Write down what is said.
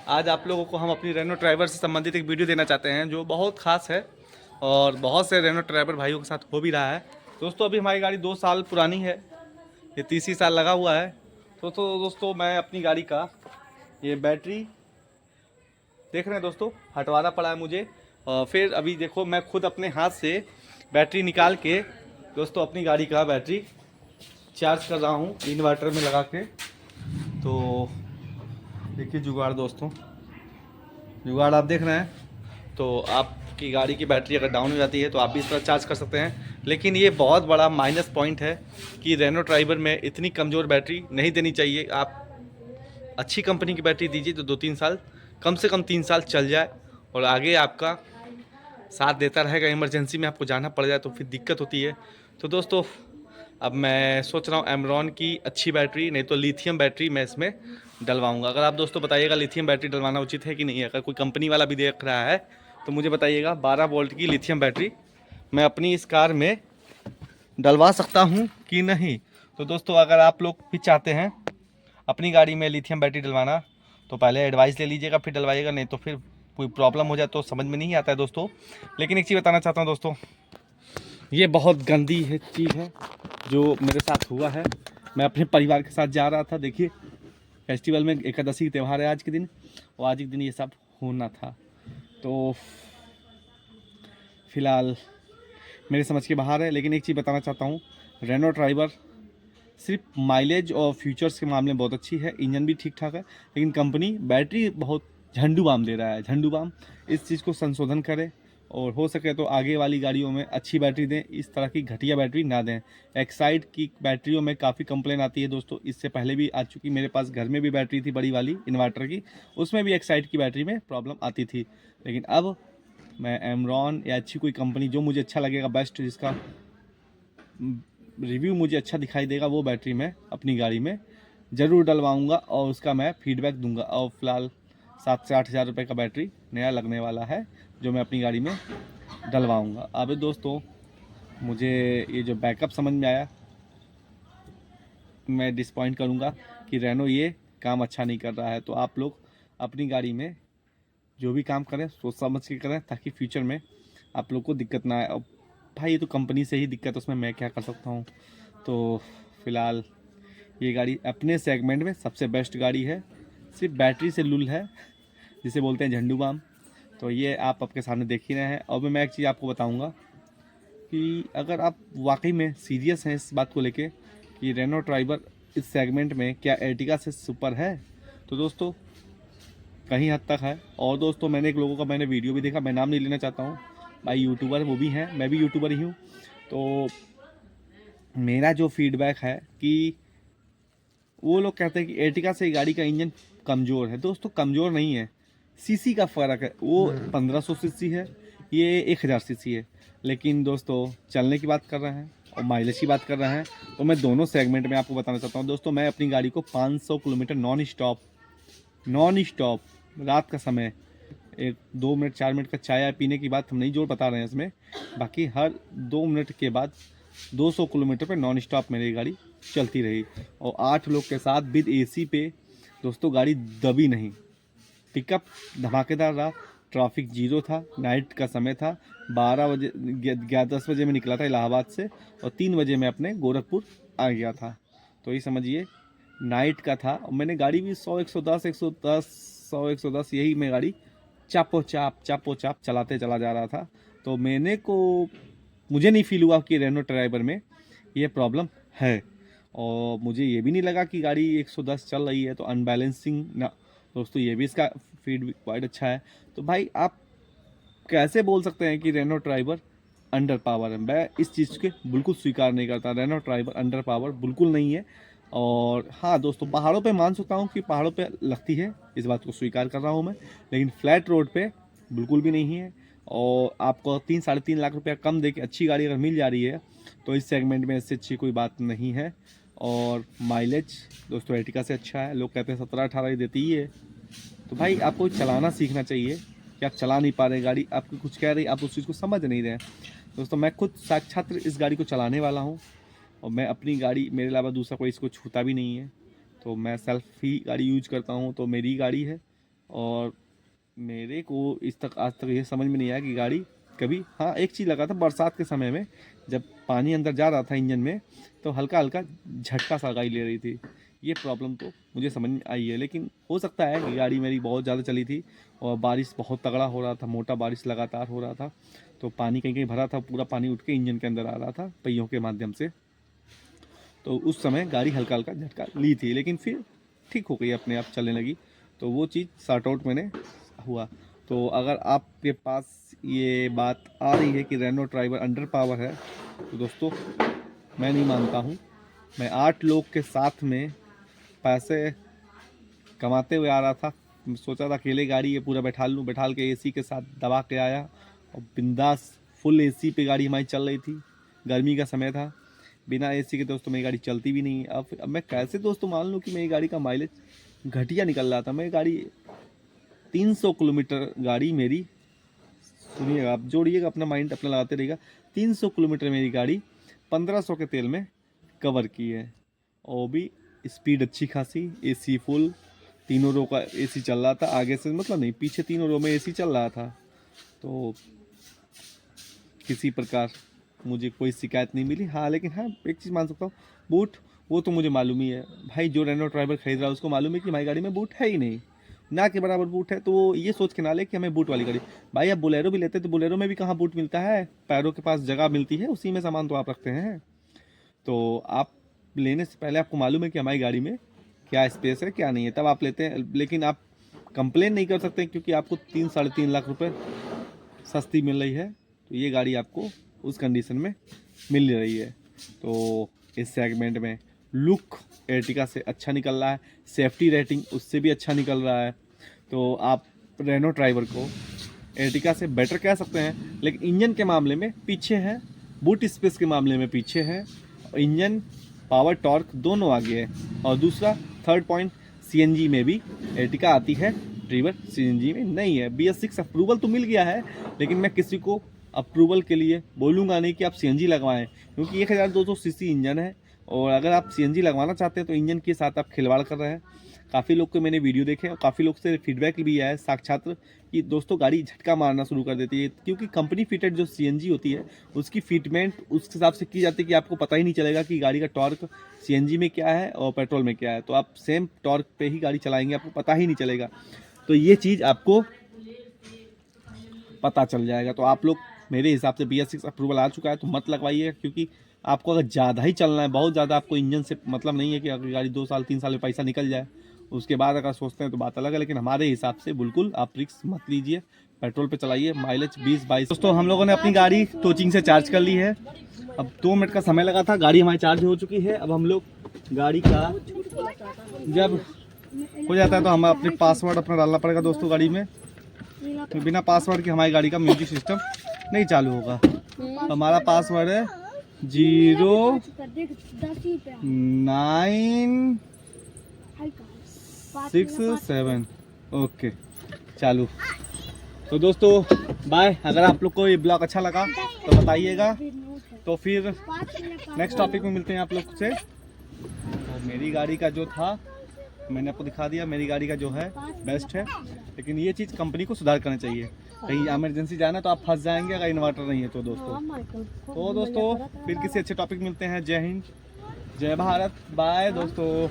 आज आप लोगों को हम अपनी रेनो ड्राइवर से संबंधित एक वीडियो देना चाहते हैं जो बहुत खास है और बहुत से रेनो ड्राइवर भाइयों के साथ हो भी रहा है। दोस्तों अभी हमारी गाड़ी 2 साल पुरानी है, ये तीसरी साल लगा हुआ है। तो दोस्तों मैं अपनी गाड़ी का ये बैटरी देख रहे हैं दोस्तों, हटवाना पड़ा है मुझे। और फिर अभी देखो मैं खुद अपने हाथ से बैटरी निकाल के दोस्तों अपनी गाड़ी का बैटरी चार्ज कर रहा हूँ इन्वर्टर में लगा के। तो देखिए जुगाड़ दोस्तों, जुगाड़ आप देख रहे हैं। तो आपकी गाड़ी की बैटरी अगर डाउन हो जाती है तो आप भी इस तरह चार्ज कर सकते हैं। लेकिन ये बहुत बड़ा माइनस पॉइंट है कि रेनो ड्राइवर में इतनी कमज़ोर बैटरी नहीं देनी चाहिए। आप अच्छी कंपनी की बैटरी दीजिए तो 2-3 साल, कम से कम 3 साल चल जाए और आगे आपका साथ देता रहेगा। इमरजेंसी में आपको जाना पड़ जाए तो फिर दिक्कत होती है। तो दोस्तों अब मैं सोच रहा हूँ एमरॉन की अच्छी बैटरी नहीं तो लिथियम बैटरी मैं इसमें डलवाऊंगा। अगर आप दोस्तों बताइएगा लिथियम बैटरी डलवाना उचित है कि नहीं है। अगर कोई कंपनी वाला भी देख रहा है तो मुझे बताइएगा 12 वोल्ट की लिथियम बैटरी मैं अपनी इस कार में डलवा सकता हूँ कि नहीं। तो दोस्तों अगर आप लोग भी चाहते हैं अपनी गाड़ी में लिथियम बैटरी डलवाना तो पहले एडवाइस ले लीजिएगा फिर डलवाइएगा, नहीं तो फिर कोई प्रॉब्लम हो जाए तो समझ में नहीं आता है दोस्तों। लेकिन एक चीज़ बताना चाहता हूँ दोस्तों, ये बहुत गंदी है चीज़ है जो मेरे साथ हुआ है। मैं अपने परिवार के साथ जा रहा था, देखिए फेस्टिवल में, एकादशी त्यौहार है आज के दिन और आज के दिन ये सब होना था। तो फिलहाल मेरे समझ के बाहर है। लेकिन एक चीज़ बताना चाहता हूँ, रेनो ड्राइवर सिर्फ माइलेज और फीचर्स के मामले में बहुत अच्छी है, इंजन भी ठीक ठाक है, लेकिन कंपनी बैटरी बहुत झंडू बाम दे रहा है। झंडू बाम, इस चीज़ को संशोधन करें और हो सके तो आगे वाली गाड़ियों में अच्छी बैटरी दें, इस तरह की घटिया बैटरी ना दें। एक्साइड की बैटरियों में काफ़ी कंप्लेन आती है दोस्तों, इससे पहले भी आ चुकी, मेरे पास घर में भी बैटरी थी बड़ी वाली इन्वर्टर की, उसमें भी एक्साइड की बैटरी में प्रॉब्लम आती थी। लेकिन अब मैं एमरॉन या अच्छी कोई कंपनी जो मुझे अच्छा लगेगा, बेस्ट जिसका रिव्यू मुझे अच्छा दिखाई देगा, वो बैटरी मैं अपनी गाड़ी में ज़रूर डलवाऊंगा और उसका मैं फीडबैक दूंगा। और फिलहाल 7 से 8 हज़ार रुपये का बैटरी नया लगने वाला है जो मैं अपनी गाड़ी में डलवाऊंगा। अब दोस्तों मुझे ये जो बैकअप समझ में आया, मैं डिसपॉइंट करूंगा कि रेनो ये काम अच्छा नहीं कर रहा है। तो आप लोग अपनी गाड़ी में जो भी काम करें सोच समझ के करें ताकि फ्यूचर में आप लोग को दिक्कत ना आए। और भाई ये तो कंपनी से ही दिक्कत है, उसमें मैं क्या कर सकता हूँ। तो फिलहाल ये गाड़ी अपने सेगमेंट में सबसे बेस्ट गाड़ी है, सिर्फ बैटरी से लुल है जिसे बोलते हैं झंडू बाम। तो ये आप आपके सामने देख ही रहे हैं। और मैं एक चीज़ आपको बताऊंगा कि अगर आप वाकई में सीरियस हैं इस बात को लेके कि रेनो ड्राइवर इस सेगमेंट में क्या एर्टिगा से सुपर है, तो दोस्तों कहीं हद तक है। और दोस्तों मैंने एक लोगों का मैंने वीडियो भी देखा, मैं नाम नहीं लेना चाहता हूँ, भाई यूट्यूबर वो भी हैं, मैं भी यूट्यूबर ही हूँ। तो मेरा जो फीडबैक है कि वो लोग कहते हैं कि एर्टिगा से गाड़ी का इंजन कमज़ोर है। दोस्तों कमज़ोर नहीं है, सीसी का फ़र्क है। वो 1500 सीसी है, ये 1000 सीसी है। लेकिन दोस्तों चलने की बात कर रहे हैं और माइलेज की बात कर रहे हैं तो मैं दोनों सेगमेंट में आपको बताना चाहता हूँ। दोस्तों मैं अपनी गाड़ी को 500 किलोमीटर नॉन स्टॉप रात का समय, 1-2 मिनट 4 मिनट का चाय पीने की बात हम नहीं जोड़ बता रहे हैं इसमें, बाकी हर 2 मिनट के बाद 200 किलोमीटर पे नॉन स्टॉप मेरी गाड़ी चलती रही। और 8 लोग के साथ विद एसी पे दोस्तों गाड़ी दबी नहीं, पिकअप धमाकेदार रहा, ट्रैफिक जीरो था, नाइट का समय था, 12 बजे 10 बजे में निकला था इलाहाबाद से और 3 बजे मैं अपने गोरखपुर आ गया था। तो ये समझिए नाइट का था और मैंने गाड़ी भी 100 110 यही मैं गाड़ी चापो चाप चलाते चला जा रहा था। तो मुझे नहीं फील हुआ कि रेनो ड्राइवर में ये प्रॉब्लम है। और मुझे ये भी नहीं लगा कि गाड़ी 110 चल रही है तो अनबैलेंसिंग ना। दोस्तों ये भी इसका फीड क्वाइट अच्छा है। तो भाई आप कैसे बोल सकते हैं कि रेनो ड्राइवर अंडर पावर है? मैं इस चीज़ के बिल्कुल स्वीकार नहीं करता, रेनो ड्राइवर अंडर पावर बिल्कुल नहीं है। और हाँ दोस्तों पहाड़ों पे मान सकता हूँ कि पहाड़ों पे लगती है, इस बात को स्वीकार कर रहा हूँ मैं, लेकिन फ्लैट रोड पे बिल्कुल भी नहीं है। और आपको 3-3.5 लाख रुपया कम दे के अच्छी गाड़ी अगर मिल जा रही है तो इस सेगमेंट में इससे अच्छी कोई बात नहीं है। और माइलेज दोस्तों एर्टिगा से अच्छा है, लोग कहते हैं 17-18 ही देती ही है। तो भाई आपको चलाना सीखना चाहिए कि आप चला नहीं पा रहे गाड़ी, आपको कुछ कह रही, आप उस चीज़ को समझ नहीं रहे। दोस्तों मैं खुद साक्षात इस गाड़ी को चलाने वाला हूँ और मैं अपनी गाड़ी, मेरे अलावा दूसरा कोई इसको छूता भी नहीं है। तो मैं सेल्फ ही गाड़ी यूज करता हूँ, तो मेरी गाड़ी है और मेरे को आज तक ये समझ में नहीं आया कि गाड़ी कभी, हाँ एक चीज़ लगा था बरसात के समय में जब पानी अंदर जा रहा था इंजन में तो हल्का हल्का झटका सा गाड़ी ले रही थी। ये प्रॉब्लम तो मुझे समझ में आई है, लेकिन हो सकता है कि गाड़ी मेरी बहुत ज़्यादा चली थी और बारिश बहुत तगड़ा हो रहा था, मोटा बारिश लगातार हो रहा था, तो पानी कहीं कहीं भरा था, पूरा पानी उठ के इंजन के अंदर आ रहा था पहियों के माध्यम से, तो उस समय गाड़ी हल्का हल्का झटका ली थी, लेकिन फिर ठीक हो गई, अपने आप चलने लगी। तो वो चीज़ सॉर्ट आउट मैंने हुआ। तो अगर आपके पास ये बात आ रही है कि रेनो ट्राइबर अंडर पावर है, तो दोस्तों मैं नहीं मानता हूँ। मैं 8 लोग के साथ में पैसे कमाते हुए आ रहा था, सोचा था अकेले गाड़ी ये पूरा बैठाल के एसी के साथ दबा के आया और बिंदास फुल एसी पे गाड़ी हमारी चल रही थी। गर्मी का समय था, बिना एसी के दोस्तों मेरी गाड़ी चलती भी नहीं। अब मैं कैसे दोस्तों मान लूँ कि मेरी गाड़ी का माइलेज घटिया निकल रहा था। मेरी गाड़ी 300 किलोमीटर गाड़ी मेरी, सुनिएगा आप, जोड़िएगा, अपना माइंड अपना लगाते रहिएगा, 300 किलोमीटर मेरी गाड़ी 1500 के तेल में कवर की है, और भी स्पीड अच्छी खासी, एसी फुल, तीनों रो का एसी चल रहा था, आगे से मतलब नहीं, पीछे तीनों रो में एसी चल रहा था। तो किसी प्रकार मुझे कोई शिकायत नहीं मिली। हाँ लेकिन हाँ एक चीज़ मान सकता हूँ, बूट वो तो मुझे मालूम ही है भाई, जो रेनो ट्राइबर खरीद रहा है उसको मालूम है कि हमारी गाड़ी में बूट है ही नहीं, ना के बराबर बूट है। तो वो ये सोच के ना ले कि हमें बूट वाली गाड़ी, भाई अब बोलेरो भी लेते तो बोलेरो में भी कहाँ बूट मिलता है, पैरों के पास जगह मिलती है, उसी में सामान तो आप रखते हैं। तो आप लेने से पहले आपको मालूम है कि हमारी गाड़ी में क्या स्पेस है क्या नहीं है, तब आप लेते हैं। लेकिन आप कंप्लेन नहीं कर सकते क्योंकि आपको 3-3.5 लाख रुपए सस्ती मिल रही है, तो ये गाड़ी आपको उस कंडीशन में मिल रही है। तो इस सेगमेंट में लुक एर्टिगा से अच्छा निकल रहा है, सेफ्टी रेटिंग उससे भी अच्छा निकल रहा है, तो आप रेनो ट्राइबर को एर्टिगा से बेटर कह सकते हैं। लेकिन इंजन के मामले में पीछे है, बूट स्पेस के मामले में पीछे है, इंजन पावर टॉर्क दोनों आगे है। और दूसरा थर्ड पॉइंट, सीएनजी में भी एर्टिगा आती है, ट्राइबर सीएनजी में नहीं है। BS6 अप्रूवल तो मिल गया है, लेकिन मैं किसी को अप्रूवल के लिए बोलूँगा नहीं कि आप सीएनजी लगवाएं, क्योंकि 1200 सीसी इंजन है, और अगर आप सीएनजी लगवाना चाहते हैं तो इंजन के साथ आप खिलवाड़ कर रहे हैं। काफ़ी लोग को मैंने वीडियो देखे और काफ़ी लोग से फीडबैक भी आया है साक्षात कि दोस्तों गाड़ी झटका मारना शुरू कर देती है, क्योंकि कंपनी फिटेड जो सीएनजी होती है उसकी फिटमेंट उस हिसाब से की जाती है कि आपको पता ही नहीं चलेगा कि गाड़ी का टॉर्क सीएनजी में क्या है और पेट्रोल में क्या है। तो आप सेम टॉर्क पे ही गाड़ी चलाएंगे, आपको पता ही नहीं चलेगा। तो ये चीज़ आपको पता चल जाएगा। तो आप लोग मेरे हिसाब से BS6 अप्रूवल आ चुका है तो मत लगवाइएगा, क्योंकि आपको अगर ज़्यादा ही चलना है, बहुत ज़्यादा आपको इंजन से मतलब नहीं है कि अगर गाड़ी 2 साल 3 साल में पैसा निकल जाए, उसके बाद अगर सोचते हैं तो बात अलग है। लेकिन हमारे हिसाब से बिल्कुल आप रिस्क मत लीजिए, पेट्रोल पे चलाइए, माइलेज 20-22। दोस्तों हम लोगों ने अपनी गाड़ी टोचिंग से चार्ज कर ली है, अब 2 मिनट का समय लगा था, गाड़ी हमारी चार्ज हो चुकी है। अब हम लोग गाड़ी का जब हो जाता है तो हम अपने पासवर्ड अपना डालना पड़ेगा दोस्तों गाड़ी में, तो बिना पासवर्ड के हमारी गाड़ी का म्यूजिक सिस्टम नहीं चालू होगा। तो हमारा पासवर्ड है 0967। ओके चालू। तो दोस्तों बाय। अगर आप लोग को ये ब्लॉग अच्छा लगा तो बताइएगा, तो फिर नेक्स्ट टॉपिक में मिलते हैं आप लोग से। तो मेरी गाड़ी का जो था मैंने आपको दिखा दिया, मेरी गाड़ी का जो है बेस्ट है, लेकिन ये चीज़ कंपनी को सुधार करना चाहिए। कहीं इमरजेंसी जाना तो आप फंस जाएंगे अगर इन्वर्टर नहीं है तो दोस्तों फिर किसी अच्छे टॉपिक मिलते हैं। जय हिंद, जय भारत, बाय दोस्तों।